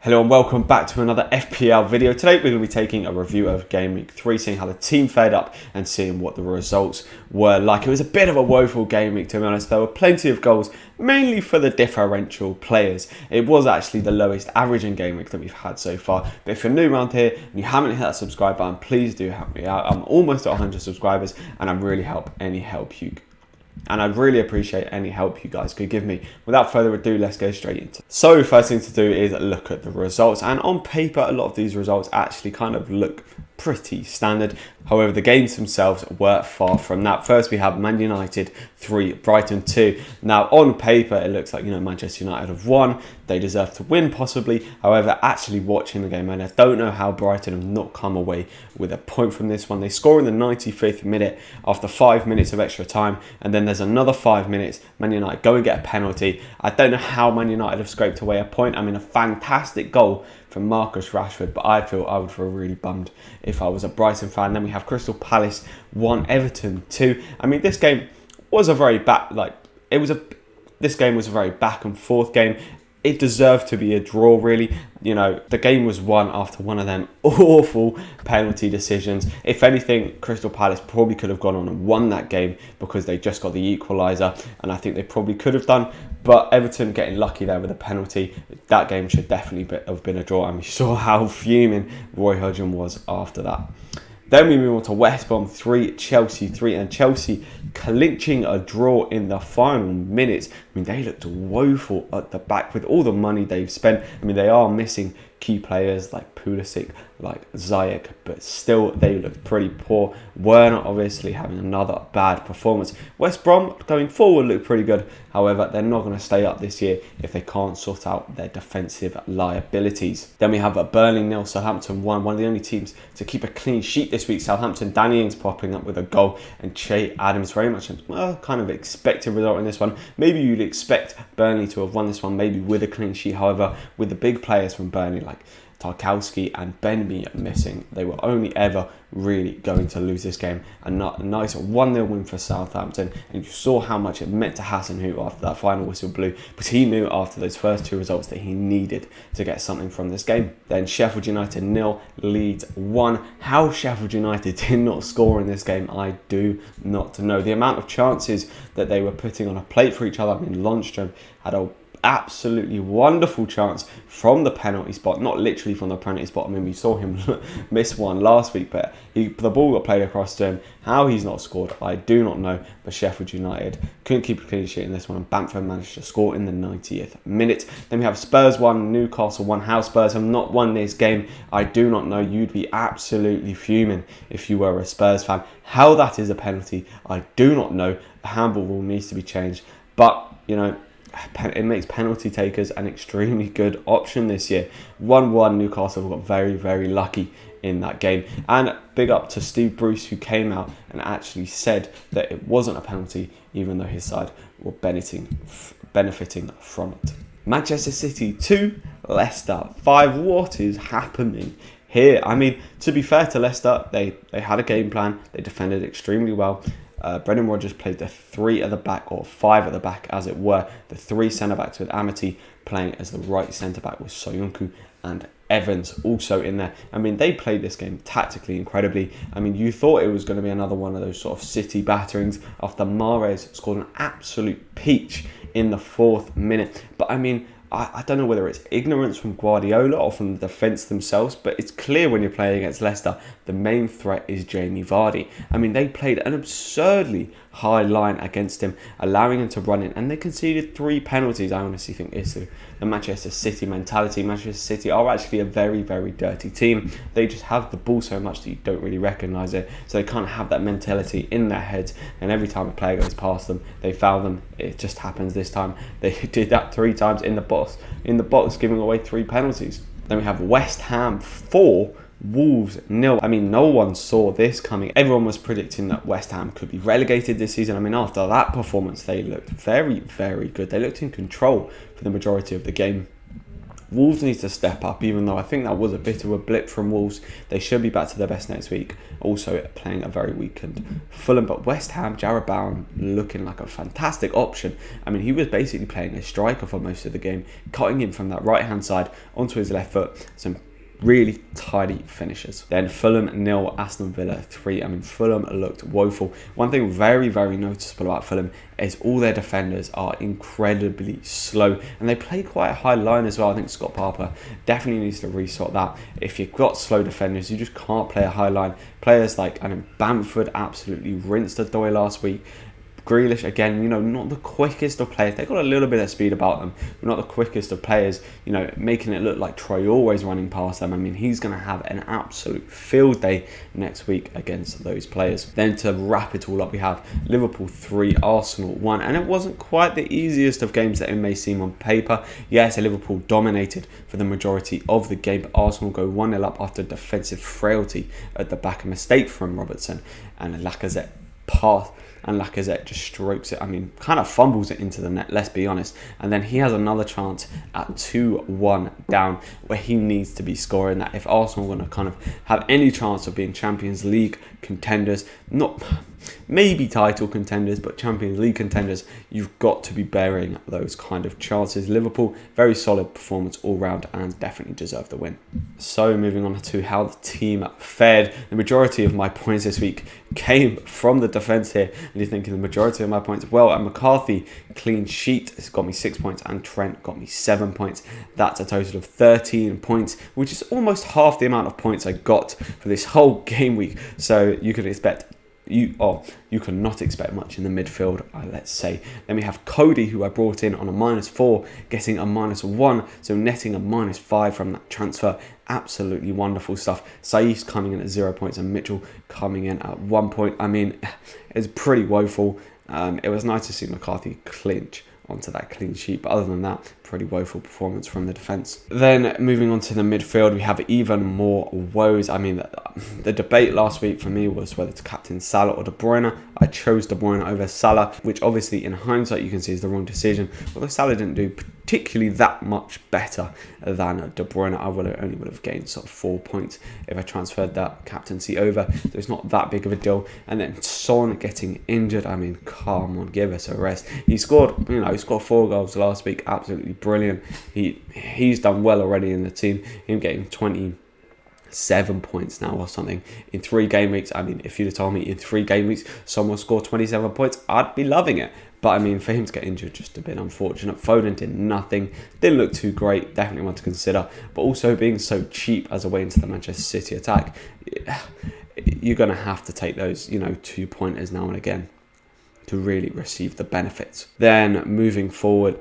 Hello and welcome back to another FPL video. Today we're going to be taking a review of game week 3, seeing how the team fared up and seeing what the results were like. It was a bit of a woeful game week, to be honest. There were plenty of goals, mainly for the differential players. It was actually the lowest averaging game week that we've had so far. But if you're new around here and you haven't hit that subscribe button, please do help me out. I'm almost at 100 subscribers and I'd really appreciate any help you guys could give me. Without further ado, let's go straight into it. So first thing to do is look at the results, and on paper a lot of these results actually kind of look pretty standard. However, the games themselves were far from that. First we have Man United 3, Brighton 2. Now on paper it looks like, Manchester United have won. They deserve to win possibly. However, actually watching the game, and I don't know how Brighton have not come away with a point from this one. They score in the 95th minute after 5 minutes of extra time, and then there's another 5 minutes. Man United go and get a penalty. I don't know how Man United have scraped away a point. I mean, a fantastic goal from Marcus Rashford, but I would feel really bummed if I was a Brighton fan. Then we have Crystal Palace 1, Everton 2. I mean, this game was a very this game was a very back and forth game. It deserved to be a draw, really. The game was won after one of them awful penalty decisions. If anything, Crystal Palace probably could have gone on and won that game because they just got the equaliser, and I think they probably could have done. But Everton getting lucky there with a penalty, that game should definitely have been a draw, and we saw how fuming Roy Hodgson was after that. Then we move on to West Brom 3, Chelsea 3, and Chelsea clinching a draw in the final minutes. I mean, they looked woeful at the back with all the money they've spent. I mean, they are missing key players like Pulisic, like Ziyech, but still they looked pretty poor. Werner obviously having another bad performance. West Brom going forward look pretty good. However, they're not going to stay up this year if they can't sort out their defensive liabilities. Then we have a Burnley 0, Southampton 1. One of the only teams to keep a clean sheet this week. Southampton, Danny Ings popping up with a goal, and Che Adams very much kind of expected result in this one. Maybe you'd expect Burnley to have won this one, maybe with a clean sheet. However, with the big players from Burnley like Tarkowski and Ben missing, they were only ever really going to lose this game. A nice 1-0 win for Southampton, and you saw how much it meant to Hasenhüttl after that final whistle blew, but he knew after those first two results that he needed to get something from this game. Then Sheffield United 0, Leeds 1. How Sheffield United did not score in this game, I do not know. The amount of chances that they were putting on a plate for each other. I mean, Lundstrom had a absolutely wonderful chance from the penalty spot, not literally from the penalty spot. I mean, we saw him miss one last week, but the ball got played across to him. How he's not scored, I do not know. But Sheffield United couldn't keep a clean sheet in this one, and Bamford managed to score in the 90th minute. Then we have Spurs 1, Newcastle 1. How Spurs have not won this game, I do not know. You'd be absolutely fuming if you were a Spurs fan. How that is a penalty, I do not know. The handball rule needs to be changed, but it makes penalty takers an extremely good option this year. 1-1, Newcastle got very, very lucky in that game. And big up to Steve Bruce, who came out and actually said that it wasn't a penalty, even though his side were benefiting from it. Manchester City 2, Leicester 5. What is happening here? I mean, to be fair to Leicester, they had a game plan. They defended extremely well. Brendan Rodgers played the 3 at the back, or 5 at the back as it were. The 3 centre-backs with Amity playing as the right centre-back with Soyuncu and Evans also in there. I mean, they played this game tactically incredibly. I mean, you thought it was going to be another one of those sort of City batterings after Mahrez scored an absolute peach in the 4th minute. But I mean, I don't know whether it's ignorance from Guardiola or from the defence themselves, but it's clear when you're playing against Leicester, the main threat is Jamie Vardy. I mean, they played an absurdly high line against him, allowing him to run in, and they conceded 3 penalties. I honestly think it's the Manchester City mentality. Manchester City are actually a very, very dirty team. They just have the ball so much that you don't really recognise it, so they can't have that mentality in their heads, and every time a player goes past them, they foul them. It just happens this time. They did that 3 times in the box, giving away 3 penalties. Then we have West Ham 4, Wolves 0. I mean, no one saw this coming. Everyone was predicting that West Ham could be relegated this season. I mean, after that performance, they looked very, very good. They looked in control for the majority of the game. Wolves need to step up, even though I think that was a bit of a blip from Wolves. They should be back to their best next week. Also playing a very weakened Fulham. But West Ham, Jarrod Bowen looking like a fantastic option. I mean, he was basically playing a striker for most of the game, cutting in from that right-hand side onto his left foot. Some really tidy finishes. Then Fulham 0, Aston Villa 3. I mean, Fulham looked woeful. One thing very, very noticeable about Fulham is all their defenders are incredibly slow, and they play quite a high line as well. I think Scott Parker definitely needs to resort that. If you've got slow defenders, you just can't play a high line. Players like Bamford absolutely rinsed Adoy last week. Grealish, again, not the quickest of players. They've got a little bit of speed about them, but not the quickest of players, making it look like Troy always running past them. I mean, he's going to have an absolute field day next week against those players. Then to wrap it all up, we have Liverpool 3, Arsenal 1, and it wasn't quite the easiest of games that it may seem on paper. Yes, Liverpool dominated for the majority of the game, but Arsenal go 1-0 up after defensive frailty at the back, a mistake from Robertson, and Lacazette pass. And Lacazette just strokes it. I mean, kind of fumbles it into the net, let's be honest. And then he has another chance at 2-1 down, where he needs to be scoring that if Arsenal are going to kind of have any chance of being Champions League contenders, not maybe title contenders, but Champions League contenders. You've got to be bearing those kind of chances. Liverpool, very solid performance all round and definitely deserve the win. So moving on to how the team fared. The majority of my points this week came from the defence here. And you're thinking the majority of my points, well, and McCarthy clean sheet has got me 6 points and Trent got me 7 points. That's a total of 13 points, which is almost half the amount of points I got for this whole game week. So you can expect you cannot expect much in the midfield, let's say. Then we have Cody, who I brought in on a -4, getting a -1, so netting a -5 from that transfer. Absolutely wonderful stuff. Saïs coming in at 0 points and Mitchell coming in at 1 point. I mean, it's pretty woeful. It was nice to see McCarthy clinch onto that clean sheet, but other than that, pretty woeful performance from the defence. Then moving on to the midfield, we have even more woes. I mean, the debate last week for me was whether to captain Salah or De Bruyne. I chose De Bruyne over Salah, which obviously in hindsight you can see is the wrong decision. Although Salah didn't do particularly that much better than De Bruyne, I would have gained sort of 4 points if I transferred that captaincy over. So it's not that big of a deal. And then Son getting injured. I mean, come on, give us a rest. He scored 4 goals last week. Absolutely brilliant. He's done well already in the team. Him getting 27 points now or something in 3 game weeks. I mean, if you'd have told me in 3 game weeks someone scored 27 points, I'd be loving it. But I mean, for him to get injured, just a bit unfortunate. Foden did nothing. Didn't look too great. Definitely one to consider. But also being so cheap as a way into the Manchester City attack, you're going to have to take those, 2-pointers now and again to really receive the benefits. Then moving forward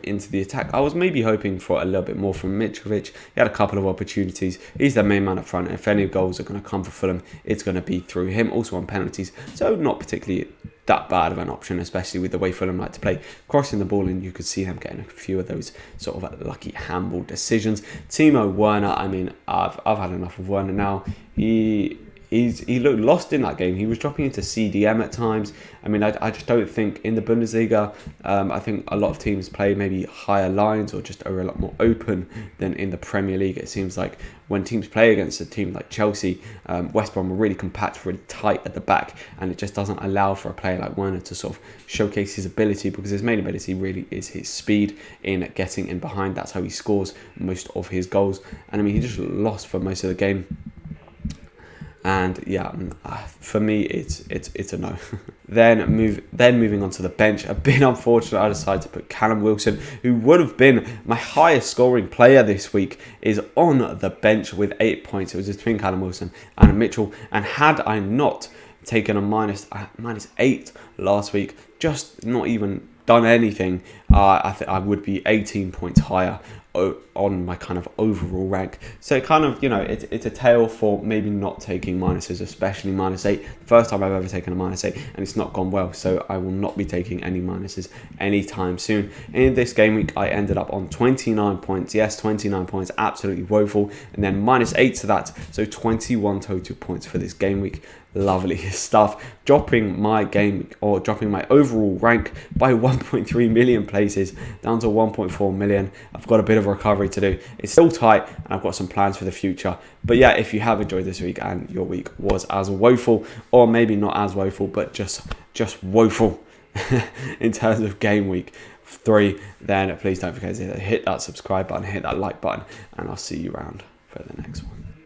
into the attack, I was maybe hoping for a little bit more from Mitrovic. He had a couple of opportunities. He's the main man up front. If any goals are going to come for Fulham, it's going to be through him. Also on penalties, so not particularly that bad of an option, especially with the way Fulham like to play, crossing the ball, and you could see them getting a few of those sort of lucky handball decisions. Timo Werner, I mean, I've had enough of Werner now. He looked lost in that game. He was dropping into CDM at times. I mean, I just don't think in the Bundesliga, I think a lot of teams play maybe higher lines or just are a lot more open than in the Premier League. It seems like when teams play against a team like Chelsea, West Brom are really compact, really tight at the back, and it just doesn't allow for a player like Werner to sort of showcase his ability, because his main ability really is his speed in getting in behind. That's how he scores most of his goals. And I mean, he just lost for most of the game. And yeah, for me, it's a no. Then moving on to the bench, a bit unfortunate. I decided to put Callum Wilson, who would have been my highest scoring player this week, is on the bench with 8 points. It was between Callum Wilson and Mitchell. And had I not taken a -8 last week, just not even done anything, I think I would be 18 points higher on my kind of overall rank. So kind of, it's a tale for maybe not taking minuses, especially -8. First time I've ever taken a -8, and it's not gone well. So I will not be taking any minuses anytime soon. In this game week, I ended up on 29 points. Yes, 29 points, absolutely woeful. And then -8 to that, so 21 total points for this game week. Lovely stuff. Dropping my overall rank by 1.3 million places down to 1.4 million. I've got a bit of recovery to do. It's still tight and I've got some plans for the future. But yeah, if you have enjoyed this week and your week was as woeful, or maybe not as woeful, but just woeful in terms of game week 3, then please don't forget to hit that subscribe button, hit that like button, and I'll see you around for the next one.